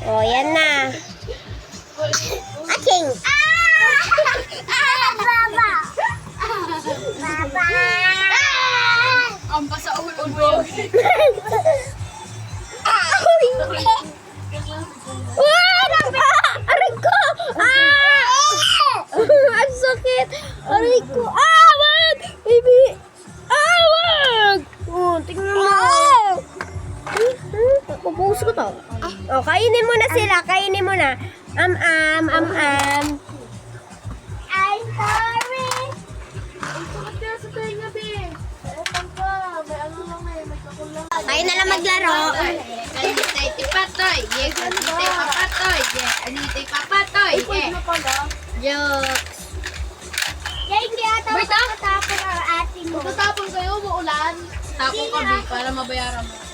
Oh, yan na. Aking! Baba! Baba! Ang basa ulo mo. Aray ko! Ang sakit! Aray ko! Wag! Baby! Wag! Oh, tingnan mo! Pupuso ko to. Oh, kainin mo na sila. Kainin mo na. I'm sorry. Ang sakit kaya sa tenga, be. Etan ka. May ano lang may kakulang. Tayo na lang maglaro. Anitay tipatoy. Yes, anitay papatoy. Yes, anitay papatoy. Ay, pwede na pala. Jokes. Kaya hindi ata Wait, ah. makatapon ang ate mo. Tatapon kayo, maulan. Tapon kami para mabayaran mo.